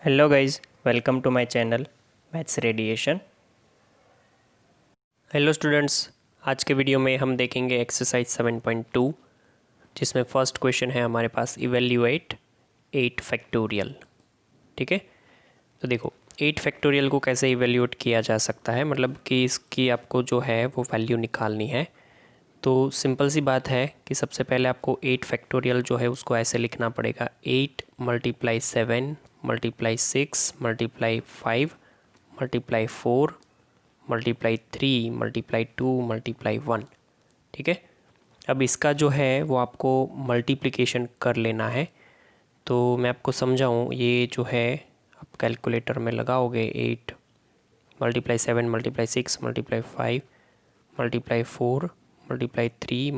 Hello guys, welcome to my channel maths radiation. Hello students, आज के video में हम देखेंगे एक्सरसाइज 7.2 जिसमें फर्स्ट क्वेश्चन है हमारे पास इवेल्यूएट 8 फैक्टोरियल। ठीक है, तो देखो 8 फैक्टोरियल को कैसे इवेल्यूएट किया जा सकता है, मतलब कि इसकी आपको जो है वो वैल्यू निकालनी है। तो सिंपल सी बात है कि सबसे पहले आपको 8 फैक्टोरियल जो है उसको ऐसे लिखना पड़ेगा, 8 × 7 × 6 × 5 × 4 × 3 × 2 × 1। ठीक है, अब इसका जो है वो आपको मल्टीप्लिकेशन कर लेना है। तो मैं आपको समझाऊँ, ये जो है आप कैलकुलेटर में लगाओगे 8 × 7 × 6 × 5 × 4 × 3 ×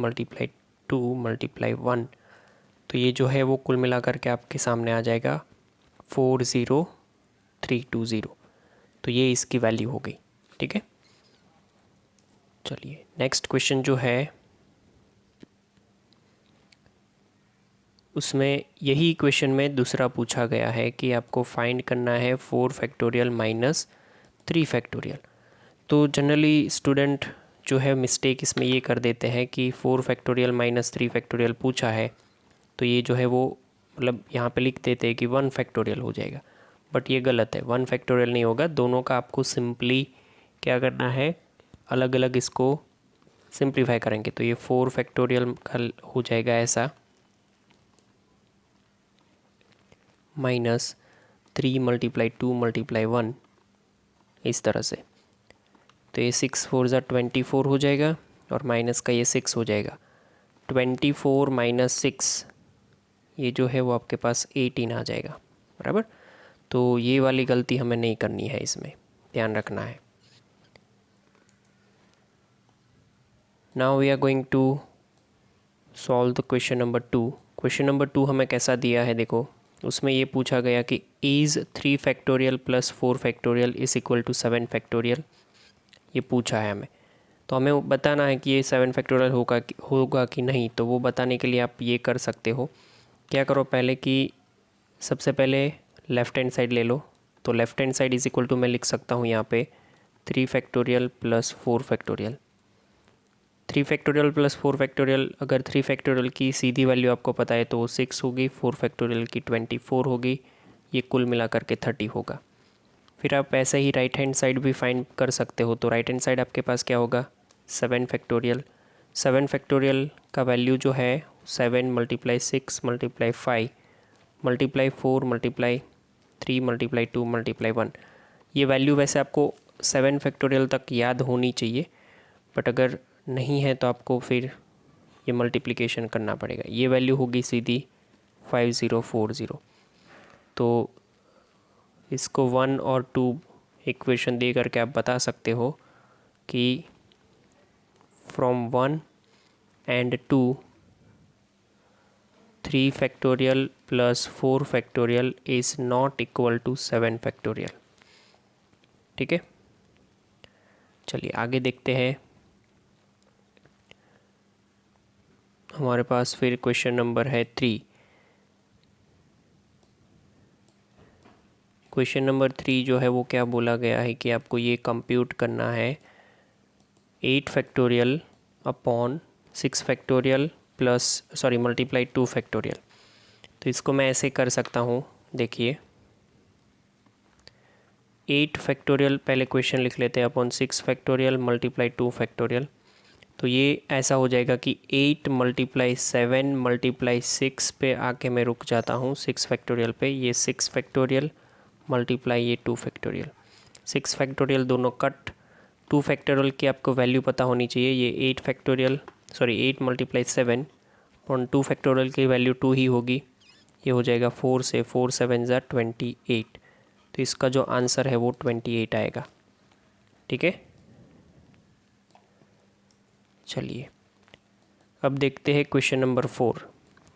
2 × 1, तो ये जो है वो कुल मिलाकर के आपके सामने आ जाएगा 40320। तो ये इसकी वैल्यू हो गई। ठीक है, चलिए नेक्स्ट क्वेश्चन जो है उसमें यही क्वेश्चन में दूसरा पूछा गया है कि आपको फाइंड करना है 4 फैक्टोरियल माइनस 3 फैक्टोरियल। तो जनरली स्टूडेंट जो है मिस्टेक इसमें ये कर देते हैं कि 4 फैक्टोरियल माइनस 3 फैक्टोरियल पूछा है तो ये जो है वो मतलब यहाँ पे लिख देते हैं कि 1 फैक्टोरियल हो जाएगा, बट ये गलत है। 1 फैक्टोरियल नहीं होगा, दोनों का आपको सिंपली क्या करना है, अलग अलग इसको सिंप्लीफाई करेंगे तो ये 4 फैक्टोरियल हो जाएगा ऐसा, माइनस 3 × 2 × 1 इस तरह से। तो ये 6 4 ज़ा 24 हो जाएगा और माइनस का ये 6 हो जाएगा। 24 - 6 ये जो है वो आपके पास 18 आ जाएगा, बराबर। तो ये वाली गलती हमें नहीं करनी है, इसमें ध्यान रखना है। Now we are going to solve the question number 2। Question number 2 हमें कैसा दिया है, देखो उसमें ये पूछा गया कि is 3 factorial plus 4 factorial is equal to 7 factorial, ये पूछा है हमें। तो हमें बताना है कि ये 7 फैक्टोरियल होगा कि नहीं। तो वो बताने के लिए आप ये कर सकते हो, क्या करो पहले कि सबसे पहले लेफ़्ट हैंड साइड ले लो। तो left hand side is equal to मैं लिख सकता हूँ यहाँ पे 3 factorial plus 4 factorial. 3 factorial plus 4 factorial, अगर 3 फैक्टोरियल की सीधी वैल्यू आपको पता है तो वो 6 होगी, 4 फैक्टोरियल की 24 होगी, ये कुल मिला करके 30 होगा। फिर आप ऐसे ही राइट हैंड साइड भी फाइंड कर सकते हो। तो राइट हैंड साइड आपके पास क्या होगा, 7 फैक्टोरियल। 7 फैक्टोरियल का वैल्यू जो है 7 × 6 × 5 × 4 × 3 × 2 × 1। ये वैल्यू वैसे आपको 7 फैक्टोरियल तक याद होनी चाहिए, बट अगर नहीं है तो आपको फिर ये मल्टीप्लिकेशन करना पड़ेगा। ये वैल्यू होगी सीधी 5040। तो इसको 1 और 2 इक्वेशन दे करके आप बता सकते हो कि from 1 and 2 3 factorial plus 4 factorial is not equal to 7 factorial. ठीक है, चलिए आगे देखते हैं। हमारे पास फिर क्वेश्चन नंबर है 3। क्वेश्चन नंबर 3 जो है वो क्या बोला गया है कि आपको ये कंप्यूट करना है 8 factorial upon 6 factorial multiply 2 factorial. तो इसको मैं ऐसे कर सकता हूँ, देखिए 8 फैक्टोरियल पहले क्वेश्चन लिख लेते हैं अपॉन 6 फैक्टोरियल मल्टीप्लाई 2 फैक्टोरियल। तो ये ऐसा हो जाएगा कि 8 × 7 × 6 पे आके मैं रुक जाता हूँ 6 फैक्टोरियल पे। ये 6 फैक्टोरियल मल्टीप्लाई ये 2 फैक्टोरियल, 6 फैक्टोरियल दोनों कट। 2 फैक्टोरियल की आपको वैल्यू पता होनी चाहिए। ये 8 × 7 और 2 फैक्टोरियल की वैल्यू 2 ही होगी। ये हो जाएगा 4 से 4 7 ज़ा 28। तो इसका जो आंसर है वो 28 आएगा। ठीक है, चलिए अब देखते हैं क्वेश्चन नंबर 4।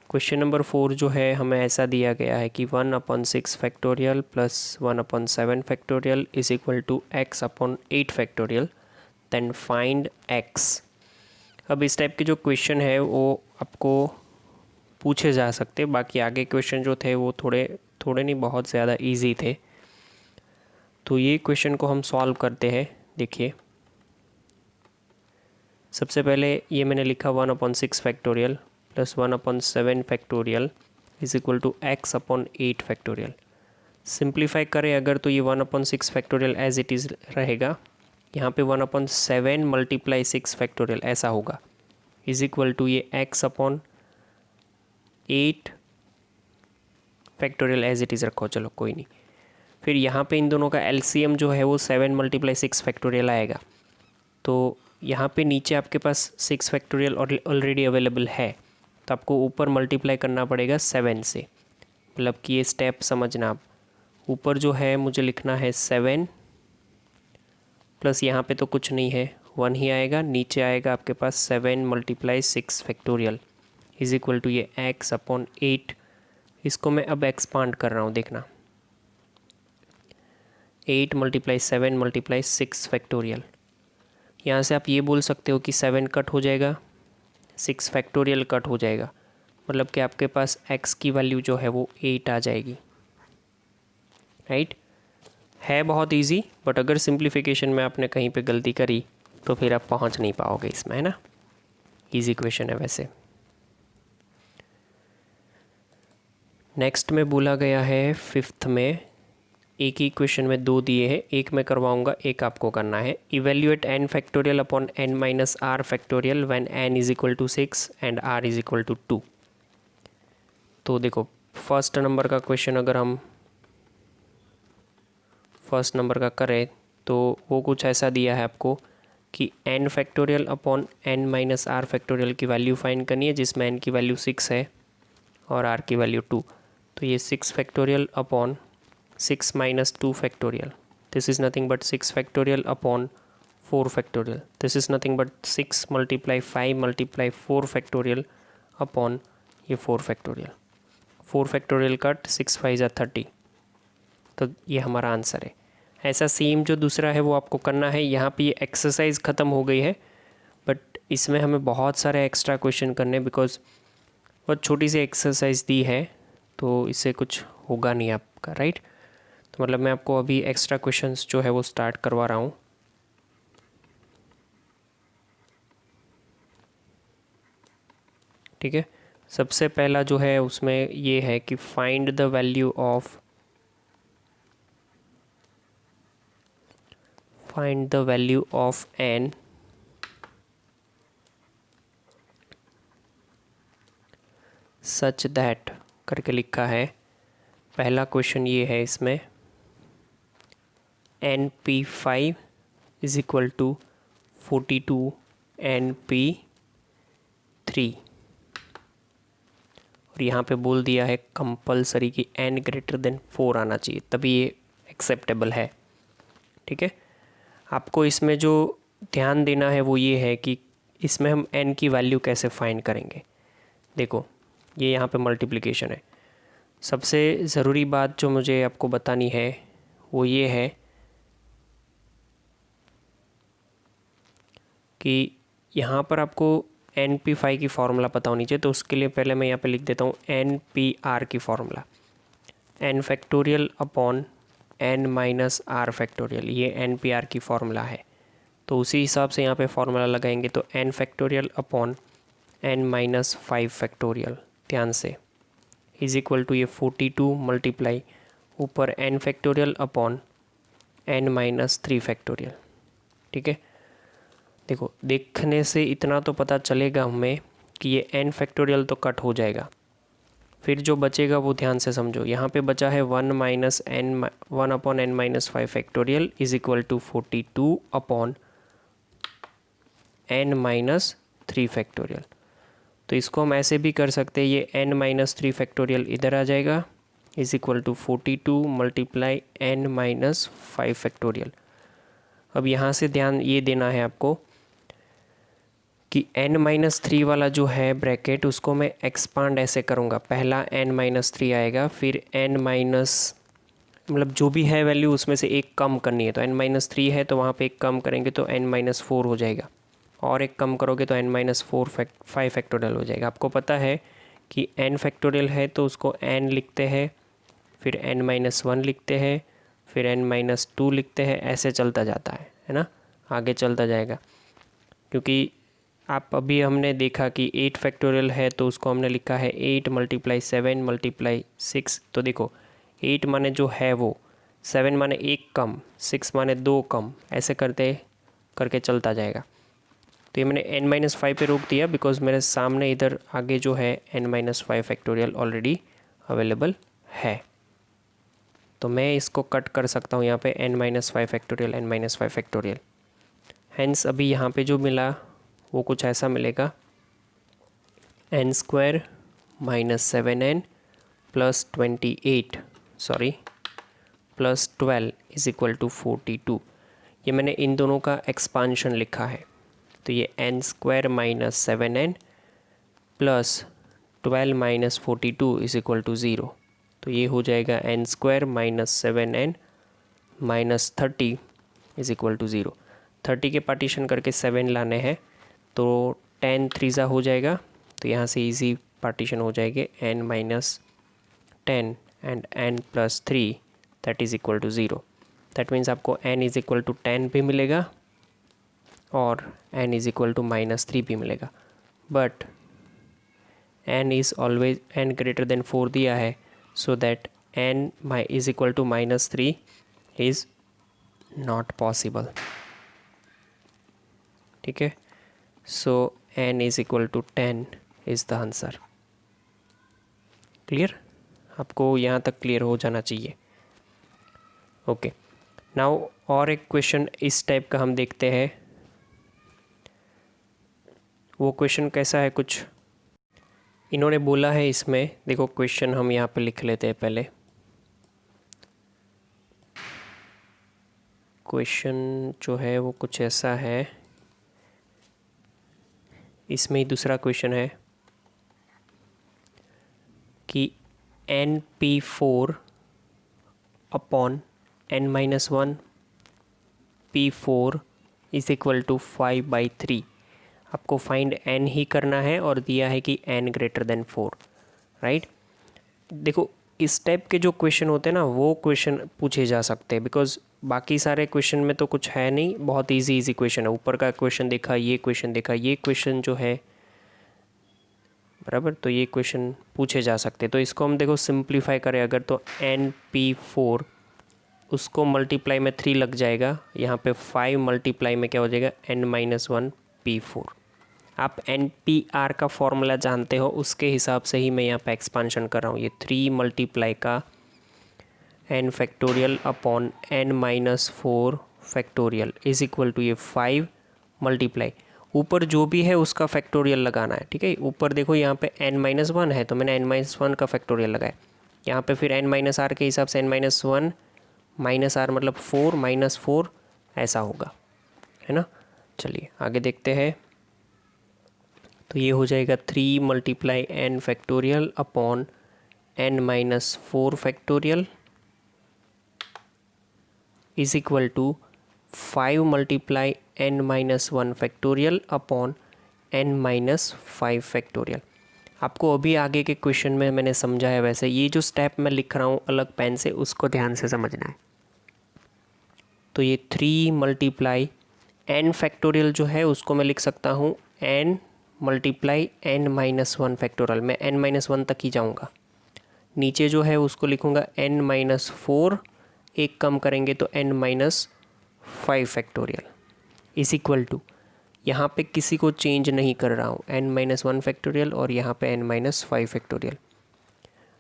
क्वेश्चन नंबर 4 जो है हमें ऐसा दिया गया है कि 1/6 factorial plus 1/7 factorial is equal to x/8 factorial, then find x। अब इस टाइप के जो क्वेश्चन है वो आपको पूछे जा सकते, बाकी आगे क्वेश्चन जो थे वो थोड़े नहीं बहुत ज़्यादा इजी थे। तो ये क्वेश्चन को हम सॉल्व करते हैं। देखिए सबसे पहले ये मैंने लिखा 1/6 factorial plus 1/7 factorial is equal to x upon 8 factorial. Simplify करें अगर तो ये 1/6 फैक्टोरियल एज इट इज़ रहेगा, यहाँ पे 1/7 मल्टीप्लाई 6 फैक्टोरियल ऐसा होगा, इज इक्वल टू ये x upon 8 factorial as it is रखो, चलो कोई नहीं। फिर यहाँ पे इन दोनों का एलसीएम जो है वो 7 मल्टीप्लाई 6 फैक्टोरियल आएगा। तो यहाँ पे नीचे आपके पास 6 फैक्टोरियल ऑलरेडी अवेलेबल है, तो आपको ऊपर मल्टीप्लाई करना पड़ेगा 7 से। मतलब कि ये स्टेप समझना आप, ऊपर जो है मुझे लिखना है 7 प्लस यहाँ पे तो कुछ नहीं है 1 ही आएगा, नीचे आएगा आपके पास 7 multiply 6 factorial is equal to ये x अपॉन 8। इसको मैं अब एक्सपांड कर रहा हूँ, देखना 8 मल्टीप्लाई 7 मल्टीप्लाई 6 फैक्टोरियल। यहाँ से आप ये बोल सकते हो कि 7 कट हो जाएगा, 6 फैक्टोरियल कट हो जाएगा, मतलब कि आपके पास x की वैल्यू जो है वो 8 आ जाएगी। राइट, है बहुत इजी, बट अगर सिंप्लीफिकेशन में आपने कहीं पे गलती करी तो फिर आप पहुँच नहीं पाओगे इसमें, है ना। इजी क्वेश्चन है वैसे। नेक्स्ट में बोला गया है 5th में, एक ही क्वेश्चन में 2 दिए हैं, एक मैं करवाऊंगा एक आपको करना है। Evaluate n factorial upon n minus R factorial when n is equal to 6 and r is equal to 2। तो देखो फर्स्ट नंबर का क्वेश्चन अगर हम फर्स्ट नंबर का करें तो वो कुछ ऐसा दिया है आपको कि n factorial upon n minus R factorial की वैल्यू फाइंड करनी है, जिसमें n की वैल्यू 6 है और r की वैल्यू 2। तो ये 6 factorial upon 6 minus 2 factorial, this is nothing but 6 factorial upon 4 factorial, this is nothing but 6 multiply 5 multiply 4 factorial upon ये 4 फैक्टोरियल। 4 फैक्टोरियल कट 6 5 ज़ा 30, तो ये हमारा आंसर है। ऐसा सेम जो दूसरा है वो आपको करना है। यहाँ पे ये एक्सरसाइज ख़त्म हो गई है, बट इसमें हमें बहुत सारे एक्स्ट्रा क्वेश्चन करने, बिकॉज बहुत छोटी सी एक्सरसाइज दी है तो इससे कुछ होगा नहीं आपका। राइट, तो मतलब मैं आपको अभी एक्स्ट्रा क्वेश्चंस जो है वो स्टार्ट करवा रहा हूँ। ठीक है, सबसे पहला जो है उसमें ये है कि find the value of n such that करके लिखा है। पहला क्वेश्चन ये है, इसमें NP5 is equal to 42 NP3, और यहाँ पे बोल दिया है कंपलसरी कि n ग्रेटर देन 4 आना चाहिए तभी ये एक्सेप्टेबल है। ठीक है, आपको इसमें जो ध्यान देना है वो ये है कि इसमें हम n की वैल्यू कैसे फाइंड करेंगे। देखो ये यहाँ पे मल्टीप्लिकेशन है। सबसे ज़रूरी बात जो मुझे आपको बतानी है वो ये है कि यहाँ पर आपको NP5 की फार्मूला पता होनी चाहिए। तो उसके लिए पहले मैं यहाँ पे लिख देता हूँ NPR की formula, n factorial upon n minus R factorial, ये NPR की फार्मूला है। तो उसी हिसाब से यहाँ पे फार्मूला लगाएंगे, तो n factorial upon n minus 5 factorial, ध्यान से, इज इक्वल टू ये 42 मल्टीप्लाई ऊपर n factorial upon n minus 3 factorial. ठीक है, देखो देखने से इतना तो पता चलेगा हमें कि ये n फैक्टोरियल तो कट हो जाएगा, फिर जो बचेगा वो ध्यान से समझो। यहाँ पे बचा है 1 upon n minus 5 factorial is equal to 42 upon n minus 3 factorial. तो इसको हम ऐसे भी कर सकते हैं, ये n माइनस 3 फैक्टोरियल इधर आ जाएगा is equal to 42 multiply n minus 5 factorial. अब यहाँ से ध्यान ये देना है आपको कि n माइनस 3 वाला जो है ब्रैकेट, उसको मैं एक्सपांड ऐसे करूँगा। पहला n माइनस 3 आएगा, फिर n माइनस मतलब जो भी है वैल्यू उसमें से एक कम करनी है। तो n माइनस 3 है तो वहाँ पे एक कम करेंगे तो n माइनस 4 हो जाएगा, और एक कम करोगे तो n माइनस 5 फैक्टोरियल हो जाएगा। आपको पता है कि n फैक्टोरियल है तो उसको n लिखते हैं, फिर n-1 लिखते हैं, फिर n-2 लिखते हैं, ऐसे चलता जाता है ना, आगे चलता जाएगा। क्योंकि आप अभी हमने देखा कि 8 फैक्टोरियल है तो उसको हमने लिखा है 8 × 7 × 6। तो देखो 8 माने जो है वो, 7 माने 1 कम, 6 माने 2 कम, ऐसे करते करके चलता जाएगा। तो ये मैंने n-5 पे रोक दिया बिकॉज मेरे सामने इधर आगे जो है n-5 फैक्टोरियल ऑलरेडी अवेलेबल है। तो मैं इसको कट कर सकता हूँ यहाँ पे n-5 factorial, n-5 factorial. Hence अभी यहाँ पे जो मिला वो कुछ ऐसा मिलेगा, n² - 7n + 28 + 12 = 42। ये मैंने इन दोनों का एक्सपांशन लिखा है। तो ये n² - 7n + 12 - 42 = 0। तो ये हो जाएगा n² - 7n - 30 = 0। 30 के पार्टीशन करके 7 लाने हैं तो 10 3 हो जाएगा। तो यहाँ से इजी पार्टीशन हो जाएंगे n - 10 and n + 3 that is equal to 0। That means आपको n = 10 भी मिलेगा और n = -3 भी मिलेगा। But n is always n greater than 4 दिया है, so that n = -3 is not possible. ठीक है, सो n = 10 is the answer. Clear? आपको यहाँ तक क्लियर हो जाना चाहिए। ओके, नाउ और एक क्वेश्चन इस टाइप का हम देखते हैं। वो क्वेश्चन कैसा है, कुछ इन्होंने बोला है इसमें। देखो क्वेश्चन हम यहाँ पे लिख लेते हैं पहले। क्वेश्चन जो है वो कुछ ऐसा है, इसमें ही दूसरा क्वेश्चन है कि np4 अपॉन n-1 p4 = 5/3। आपको फाइंड n ही करना है और दिया है कि n > 4, राइट। देखो इस टाइप के जो क्वेश्चन होते हैं ना वो क्वेश्चन पूछे जा सकते हैं, बिकॉज बाकी सारे क्वेश्चन में तो कुछ है नहीं, बहुत इजी क्वेश्चन है। ऊपर का क्वेश्चन देखा, ये क्वेश्चन देखा, ये क्वेश्चन जो है बराबर, तो ये क्वेश्चन पूछे जा सकते हैं। तो इसको हम देखो सिंप्लीफाई करें अगर, तो np4 उसको मल्टीप्लाई में 3 लग जाएगा, यहाँ पे 5 मल्टीप्लाई में क्या हो जाएगा n-1 p4। आप NPR का फॉर्मूला जानते हो, उसके हिसाब से ही मैं यहाँ पे एक्सपांशन कर रहा हूँ। ये 3 मल्टीप्लाई का n factorial upon n-4 factorial is equal to ये 5 मल्टीप्लाई, ऊपर जो भी है उसका फैक्टोरियल लगाना है। ठीक है, ऊपर देखो यहाँ पे n-1 है तो मैंने n-1 का फैक्टोरियल लगाया। यहाँ पे फिर n-r के हिसाब से n-1 -r मतलब 4 -4 ऐसा होगा, है ना। चलिए आगे देखते हैं। तो ये हो जाएगा 3 multiply n factorial upon n-4 factorial is equal to 5 multiply n-1 factorial upon n-5 factorial. आपको अभी आगे के क्वेश्चन में मैंने समझाया, वैसे ये जो स्टेप मैं लिख रहा हूँ अलग पेन से, उसको ध्यान से समझना है। तो ये 3 मल्टीप्लाई n फैक्टोरियल जो है उसको मैं लिख सकता हूँ n मल्टीप्लाई n-1 फैक्टोरियल। मैं n-1 तक ही जाऊँगा, नीचे जो है उसको लिखूँगा n-4, एक कम करेंगे तो n-5 factorial is equal to, यहाँ पे किसी को चेंज नहीं कर रहा हूँ, n-1 फैक्टोरियल और यहाँ पे n-5 फैक्टोरियल।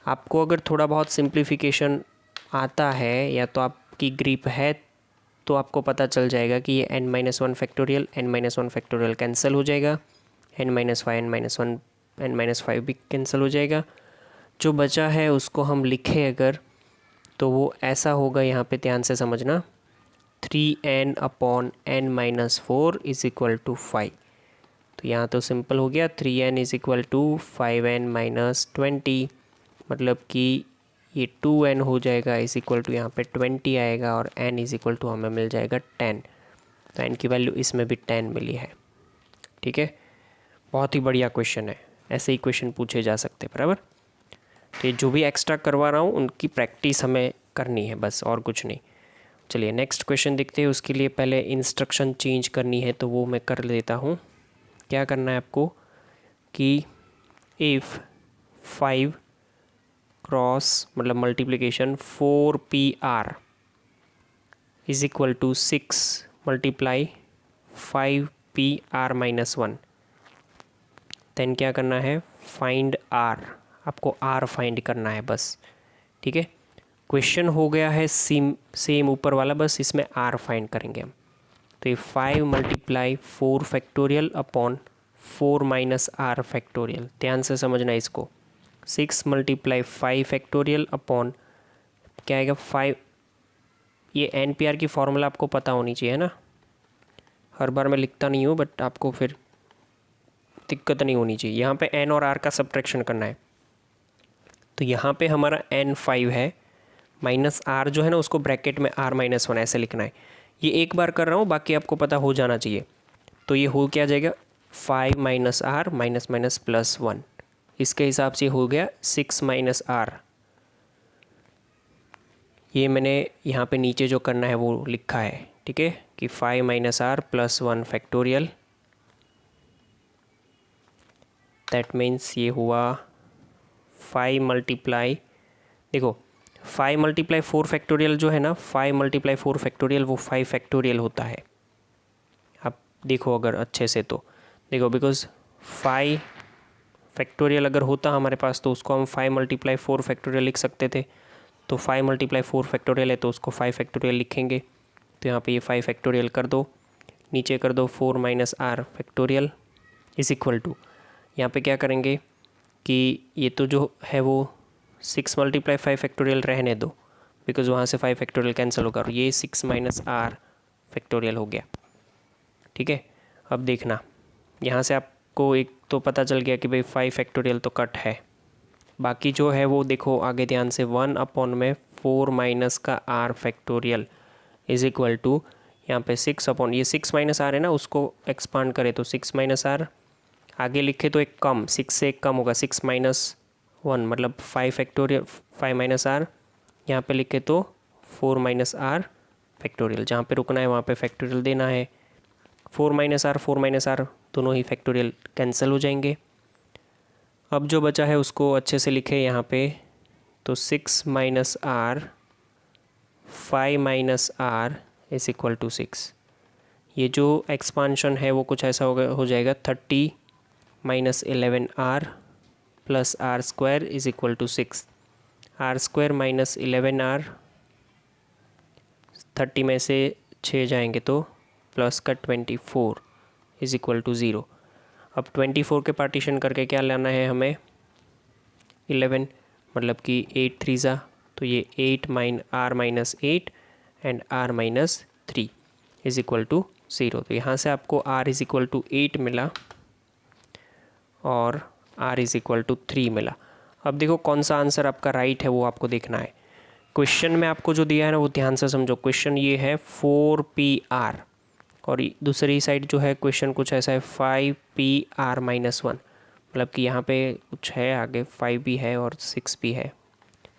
आपको अगर थोड़ा बहुत सिंप्लीफिकेशन आता है या तो आपकी ग्रिप है तो आपको पता चल जाएगा कि ये n-1 factorial n-1 factorial cancel हो जाएगा, n-5 n-5 भी कैंसिल हो जाएगा। जो बचा है उसको हम लिखें अगर, तो वो ऐसा होगा, यहाँ पे ध्यान से समझना, 3n upon n-4 is equal to 5। तो यहाँ तो सिंपल हो गया, 3n is equal to 5n - 20, मतलब कि ये 2n हो जाएगा इज इक्वल टू यहाँ पे 20 आएगा और n इज इक्वल टू हमें मिल जाएगा 10। तो n की वैल्यू इसमें भी 10 मिली है। ठीक है, बहुत ही बढ़िया क्वेश्चन है, ऐसे ही क्वेश्चन पूछे जा सकते हैं बराबर। तो ये जो भी एक्स्ट्रा करवा रहा हूँ उनकी प्रैक्टिस हमें करनी है बस, और कुछ नहीं। चलिए नेक्स्ट क्वेश्चन देखते हैं। उसके लिए पहले इंस्ट्रक्शन चेंज करनी है तो वो मैं कर लेता हूँ। क्या करना है आपको कि इफ़ 5 क्रॉस मतलब multiplication 4PR is equal to 6 multiply 5PR-1, then क्या करना है, फाइंड R। आपको R फाइंड करना है बस, ठीक है। क्वेश्चन हो गया है सेम ऊपर वाला, बस इसमें R फाइंड करेंगे हम। तो ये 5 multiply 4 factorial upon 4 minus R factorial, ध्यान से समझना इसको। 6 मल्टीप्लाई 5 फैक्टोरियल अपॉन क्या आएगा 5, ये NPR की फॉर्मूला आपको पता होनी चाहिए ना। हर बार मैं लिखता नहीं हूँ बट आपको फिर दिक्कत नहीं होनी चाहिए। यहाँ पे N और R का सब्ट्रैक्शन करना है। तो यहाँ पे हमारा N 5 है, माइनस R जो है ना उसको ब्रैकेट में R-1 ऐसे लिखना है। ये एक बार कर रहा हूँ, बाकी आपको पता हो जाना चाहिए। तो ये हो क्या जाएगा 5 minus R minus minus plus 1, इसके हिसाब से हो गया 6 माइनस R। ये मैंने यहाँ पे नीचे जो करना है वो लिखा है, ठीक है, कि 5 minus R plus 1 factorial, that means ये हुआ 5 मल्टीप्लाई, देखो 5 मल्टीप्लाई 4 फैक्टोरियल जो है ना, 5 मल्टीप्लाई 4 फैक्टोरियल वो 5 फैक्टोरियल होता है। आप देखो अगर अच्छे से तो देखो, बिकॉज 5 फैक्टोरियल अगर होता हमारे पास तो उसको हम 5 मल्टीप्लाई 4 फैक्टोरियल लिख सकते थे। तो 5 मल्टीप्लाई 4 फैक्टोरियल है तो उसको 5 फैक्टोरियल लिखेंगे। तो यहाँ पे ये 5 फैक्टोरियल कर दो, नीचे कर दो 4 minus R factorial is equal to, यहाँ पे क्या करेंगे कि ये तो जो है वो 6 मल्टीप्लाई 5 फैक्टोरियल रहने दो, बिकॉज वहाँ से 5 फैक्टोरियल कैंसिल होगा और ये 6 माइनस R फैक्टोरियल हो गया, ठीक है। अब देखना यहाँ से आपको एक तो पता चल गया कि भाई 5 फैक्टोरियल तो कट है, बाकी जो है वो देखो आगे ध्यान से 1 अपॉन में 4 माइनस का R factorial is equal to, यहाँ पे 6 अपॉन ये 6 माइनस R है ना, उसको एक्सपांड करें तो 6 माइनस R, आगे लिखे तो एक कम, 6 से एक कम होगा, 6 माइनस 1 मतलब 5 फैक्टोरियल 5 माइनस R, यहाँ पे लिखे तो 4 माइनस R फैक्टोरियल, जहाँ पे रुकना है वहाँ पे फैक्टोरियल देना है। 4 माइनस R दोनों ही फैक्टोरियल कैंसिल हो जाएंगे। अब जो बचा है उसको अच्छे से लिखे यहाँ पे, तो 6 minus R 5 minus R is equal to 6। ये जो एक्सपांशन है वो कुछ ऐसा हो जाएगा 30 minus 11R plus R square is equal to 6। R square minus 11R, 30 में से 6 जाएंगे तो प्लस का 24 इज इक्वल टू 0। अब 24 के पार्टीशन करके क्या लाना है हमें 11, मतलब कि 8 3 ज़ा, तो ये 8 R minus 8 and R minus 3 is equal to 0। तो यहाँ से आपको R इज इक्वल टू 8 मिला और R इज इक्वल टू 3 मिला। अब देखो कौन सा आंसर आपका राइट है वो आपको देखना है। क्वेश्चन में आपको जो दिया है ना वो ध्यान से समझो। क्वेश्चन ये है 4PR और दूसरी साइड जो है क्वेश्चन कुछ ऐसा है 5PR-1, मतलब कि यहाँ पे कुछ है आगे 5 भी है और 6 भी है।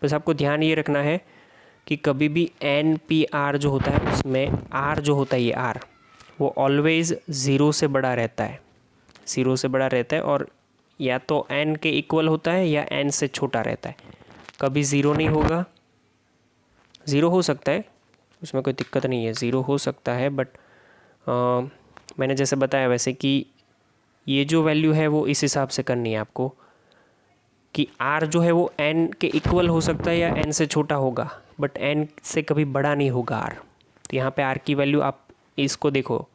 बस आपको ध्यान ये रखना है कि कभी भी NPR जो होता है उसमें R जो होता है ये R वो ऑलवेज़ 0 से बड़ा रहता है, 0 से बड़ा रहता है, और या तो N के इक्वल होता है या N से छोटा रहता है। कभी 0 नहीं होगा, 0 हो सकता है उसमें कोई दिक्कत नहीं है, 0 हो सकता है, बट मैंने जैसे बताया वैसे कि ये जो वैल्यू है वो इस हिसाब से करनी है आपको कि R जो है वो N के इक्वल हो सकता है या N से छोटा होगा, बट N से कभी बड़ा नहीं होगा R। तो यहाँ पे R की वैल्यू आप इसको देखो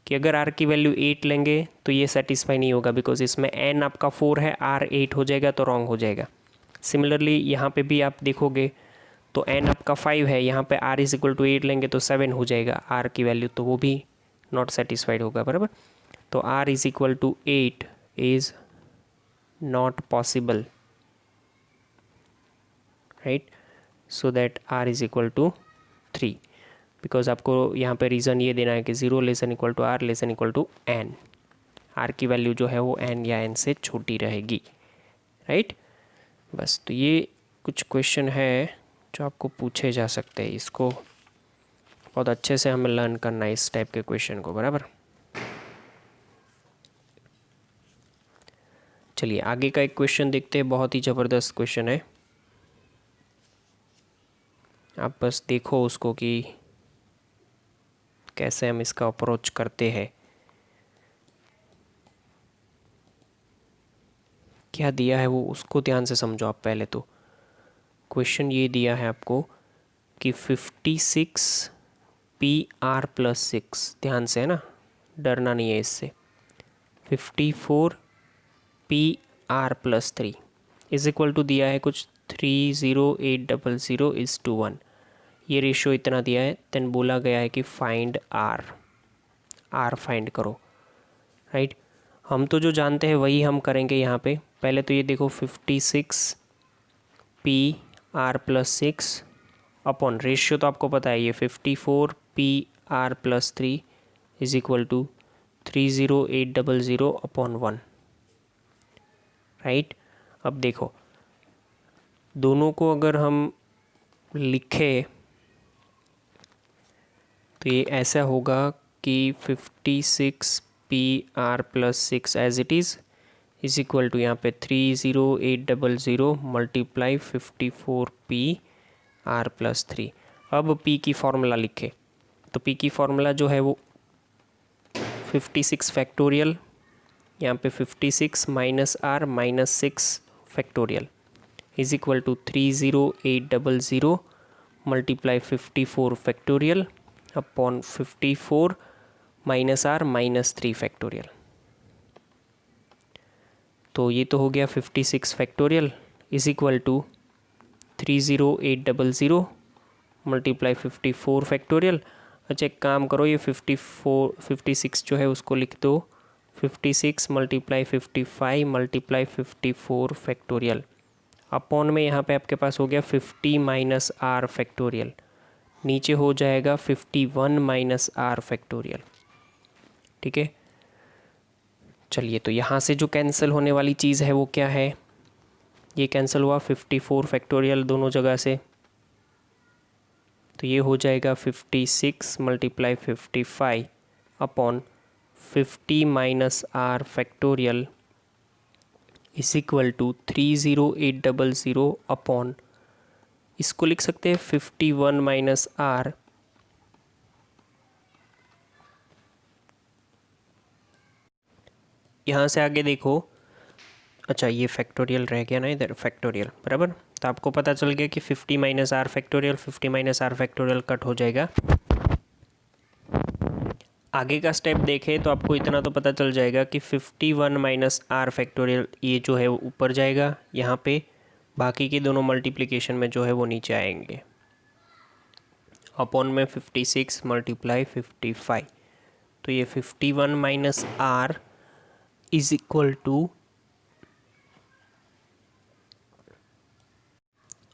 कि अगर R की वैल्यू 8 लेंगे तो ये सेटिस्फाई नहीं होगा, बिकॉज इसमें N आपका 4 है, R 8 हो जाएगा तो रॉन्ग हो जाएगा। सिमिलरली यहाँ पे भी आप देखोगे तो N आपका 5 है, यहाँ पे R इज इक्वल टू 8 लेंगे तो 7 हो जाएगा R की वैल्यू, तो वो भी नॉट सेटिस्फाइड होगा, बराबर। तो R is equal to 8 is not possible, right. So that R is equal to 3, because आपको यहाँ पे रीज़न ये देना है कि 0 less than equal to R less than equal to N, R की वैल्यू जो है वो N या N से छोटी रहेगी, राइट। बस, तो ये कुछ क्वेश्चन है जो आपको पूछे जा सकते हैं, इसको बहुत अच्छे से हमें लर्न करना है इस टाइप के क्वेश्चन को, बराबर। चलिए आगे का एक क्वेश्चन देखते हैं, बहुत ही ज़बरदस्त क्वेश्चन है। आप बस देखो उसको कि कैसे हम इसका अप्रोच करते हैं। क्या दिया है वो उसको ध्यान से समझो आप पहले। तो क्वेश्चन ये दिया है आपको कि 56 PR+6, ध्यान से है ना, डरना नहीं है इससे। 54 PR+3 इज इक्वल टू दिया है कुछ 30800:1। ये रेशियो इतना दिया है। देन बोला गया है कि फाइंड आर फाइंड करो, राइट। हम तो जो जानते हैं वही हम करेंगे यहाँ पे। पहले तो ये देखो 56 PR+6 अपॉन रेशियो तो आपको पता है, ये 54 PR+3 is equal to 30800/1, right. अब देखो दोनों को अगर हम लिखें तो ये ऐसा होगा कि 56 PR+6 as it is equal to यहाँ पे 30800 मल्टीप्लाई 54 PR+3। अब P की फॉर्मूला लिखे तो P की फॉर्मूला जो है वो 56 फैक्टोरियल, यहाँ पे 56 minus R minus 6 factorial is equal to 30800 multiply 54 factorial upon 54 minus R minus 3 factorial. तो ये तो हो गया 56 factorial is equal to 30800 multiply 54 factorial. अच्छा एक काम करो, ये 56 जो है उसको लिख दो 56 मल्टीप्लाई 55 मल्टीप्लाई 54 फैक्टोरियल अपॉन में यहाँ पे आपके पास हो गया 50 माइनस R फैक्टोरियल, नीचे हो जाएगा 51 माइनस R फैक्टोरियल, ठीक है। चलिए तो यहाँ से जो कैंसिल होने वाली चीज़ है वो क्या है, ये कैंसिल हुआ 54 फैक्टोरियल दोनों जगह से, तो ये हो जाएगा 56 multiply 55 upon 50 minus R factorial is equal to 30800 upon, इसको लिख सकते हैं 51 माइनस R यहाँ से आगे देखो। अच्छा ये फैक्टोरियल रह गया ना इधर, फैक्टोरियल बराबर। तो आपको पता चल गया कि 50 minus R factorial 50 minus R factorial cut हो जाएगा। आगे का स्टेप देखें तो आपको इतना तो पता चल जाएगा कि 51 माइनस R फैक्टोरियल ये जो है वो ऊपर जाएगा यहाँ पे, बाकी के दोनों मल्टीप्लिकेशन में जो है वो नीचे आएंगे अपॉन में 56 मल्टीप्लाई 55। तो ये 51 minus R is equal to,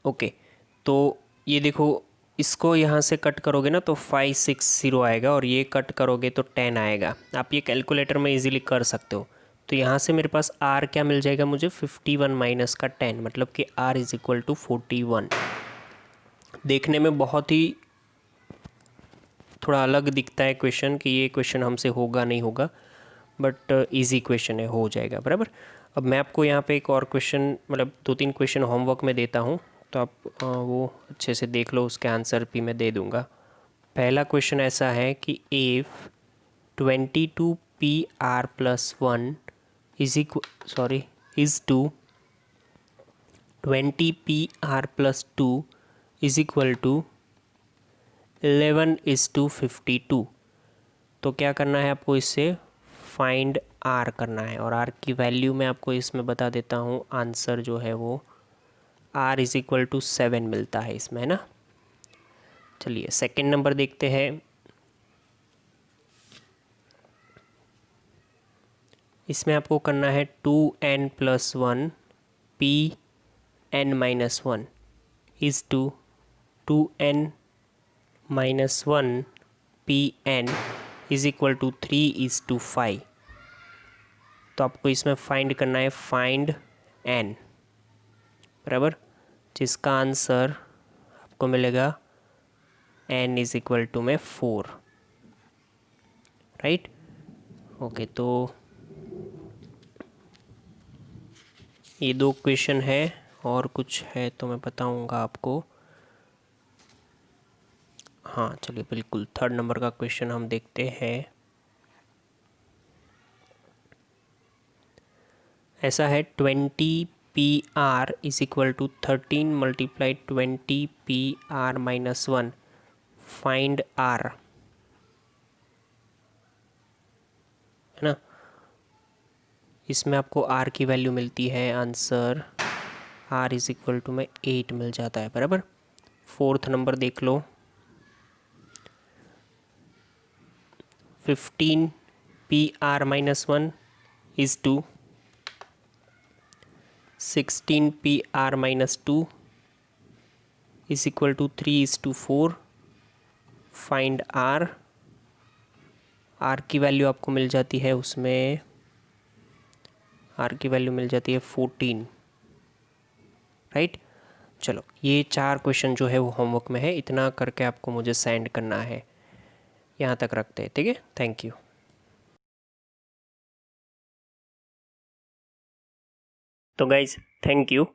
okay तो ये देखो इसको यहाँ से कट करोगे ना तो 560 आएगा और ये कट करोगे तो 10 आएगा। आप ये कैलकुलेटर में इजीली कर सकते हो। तो यहाँ से मेरे पास R क्या मिल जाएगा मुझे 51 माइनस का 10, मतलब कि R इज इक्वल टू 41। देखने में बहुत ही थोड़ा अलग दिखता है क्वेश्चन कि ये क्वेश्चन हमसे होगा नहीं होगा, बट इजी क्वेश्चन है, हो जाएगा बराबर। अब मैं आपको यहाँ पे एक और क्वेश्चन मतलब 2-3 क्वेश्चन होमवर्क में देता हूँ, तो आप वो अच्छे से देख लो, उसके आंसर भी मैं दे दूँगा। पहला क्वेश्चन ऐसा है कि if 22 PR+1 is to 20 PR+2 is equal to 11:52। तो क्या करना है आपको, इससे फाइंड R करना है। और R की वैल्यू मैं आपको इसमें बता देता हूँ, आंसर जो है वो R इज इक्वल टू 7 मिलता है इसमें, है ना। चलिए सेकंड नंबर देखते हैं। इसमें आपको करना है 2n+1 Pn-1 is to 2n-1 Pn is equal to 3:5। तो आपको इसमें फाइंड करना है फाइंड n, बराबर, जिसका आंसर आपको मिलेगा n इज इक्वल टू में 4, राइट। ओके, तो ये 2 क्वेश्चन है, और कुछ है तो मैं बताऊंगा आपको। हाँ चलिए, बिल्कुल 3rd नंबर का क्वेश्चन हम देखते हैं। ऐसा है 20 PR is equal to 13 multiply 20 PR minus 1, find R, है ना। इसमें आपको R की वैल्यू मिलती है, answer R is equal to में 8 मिल जाता है, बराबर। 4th नंबर देख लो, 15 PR minus 1 is 2, 16 PR minus 2 is equal to 3 is to 4, find R। R की वैल्यू आपको मिल जाती है, उसमें R की वैल्यू मिल जाती है 14, राइट। चलो, ये 4 क्वेश्चन जो है वो होमवर्क में है, इतना करके आपको मुझे सेंड करना है। यहाँ तक रखते हैं, ठीक है, थैंक यू। तो गाइज, थैंक यू।